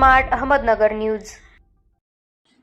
Smart Ahmednagar news.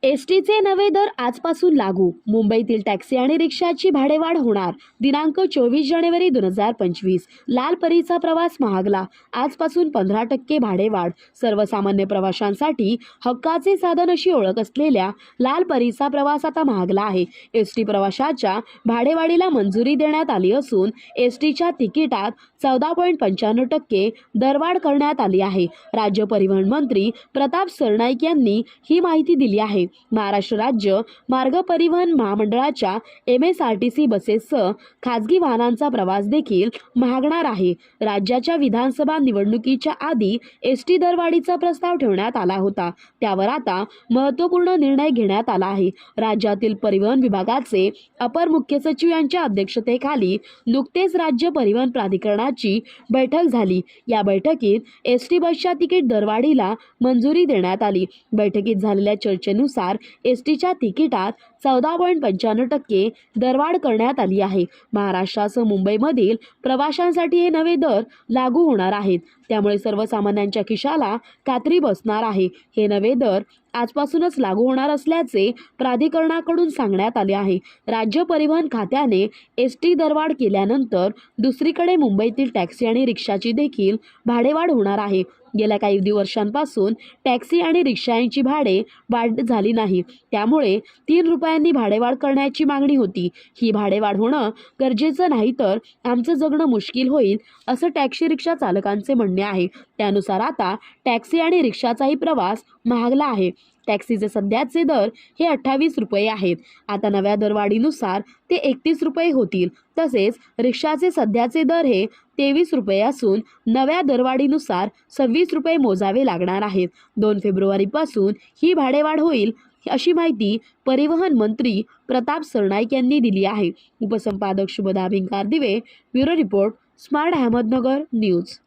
एसटीचे नवे दर आजपासून लागू। मुंबईतील टॅक्सी आणि रिक्षाची भाडेवाढ होणार। दिनांक 24 जानेवारी 2025। लाल परीचा प्रवास महागला। आजपासून 15% भाडेवाढ। सर्वसामान्य प्रवाशांसाठी हक्काचे साधन अशी ओळख असलेल्या लाल परीचा प्रवास आता महागला आहे। एसटी प्रवाशाच्या भाडेवाढीला मंजुरी देण्यात आली असून एसटीच्या तिकिटात 14.95% दरवाढ करण्यात आली आहे। राज्य परिवहन मंत्री प्रताप सरनाईक यांनी ही माहिती दिली आहे। महाराष्ट्र राज्य मार्ग परिवहन महामंडळाच्या MSRTC बसेससह खासगी वाहनांचा प्रवास देखील महागणार आहे। राज्याच्या विधानसभा निवडणुकीच्या आधी एसटी दरवाढीचा प्रस्ताव ठेवण्यात आला होता, त्यावर आता महत्त्वपूर्ण निर्णय घेण्यात आला आहे। राज्यातील परिवहन विभागाचे अपर मुख्य सचिव यांच्या अध्यक्षतेखाली नुकतेच राज्य परिवहन प्राधिकरणाची बैठक झाली। या बैठकीत एसटी बसच्या तिकीट दरवाढीला मंजुरी देण्यात आली। बैठकीत झालेल्या चर्चेनुसार एसटीच्या तिकिटात 14.95% दरवाढ करण्यात आली आहे। महाराष्ट्रासह मुंबईमधील प्रवाशांसाठी हे नवे दर लागू होणार आहेत, त्यामुळे सर्वसामान्यांच्या खिशाला कात्री बसणार आहे। हे नवे दर आजपासूनच लागू होणार असल्याचे प्राधिकरणाकडून सांगण्यात आले आहे। राज्य परिवहन खात्याने एसटी दरवाढ केल्यानंतर दुसरीकडे मुंबईतील टॅक्सी आणि रिक्षाची देखील भाडेवाढ होणार आहे। गेल्या काही वर्षांपासून टॅक्सी आणि रिक्षांची भाडे वाढ झाली नाही, त्यामुळे 3 रुपयांनी भाडेवाढ करण्याची मागणी होती। ही भाडेवाढ होणं गरजेचं नाही तर आमचं जगणं मुश्किल होईल, असं टॅक्सी रिक्षा चालकांचे म्हणणे आहे। त्यानुसार आता टॅक्सी आणि रिक्षाचाही प्रवास महागला आहे। टॅक्सीचे सध्याचे दर हे 28 रुपये आहेत। आता नव्या दरवाढीनुसार ते 31 रुपये होतील। तसेच रिक्षाचे सध्याचे दर हे 23 रुपये असून नव्या दरवाढीनुसार 26 रुपये मोजावे लागणार आहेत। 2 फेब्रुवारीपासून ही भाडेवाढ होईल, अशी माहिती परिवहन मंत्री प्रताप सरनाईक यांनी दिली आहे। उपसंपादक शुभदा भिंगार दिवे, bureau report, smart Ahmednagar news.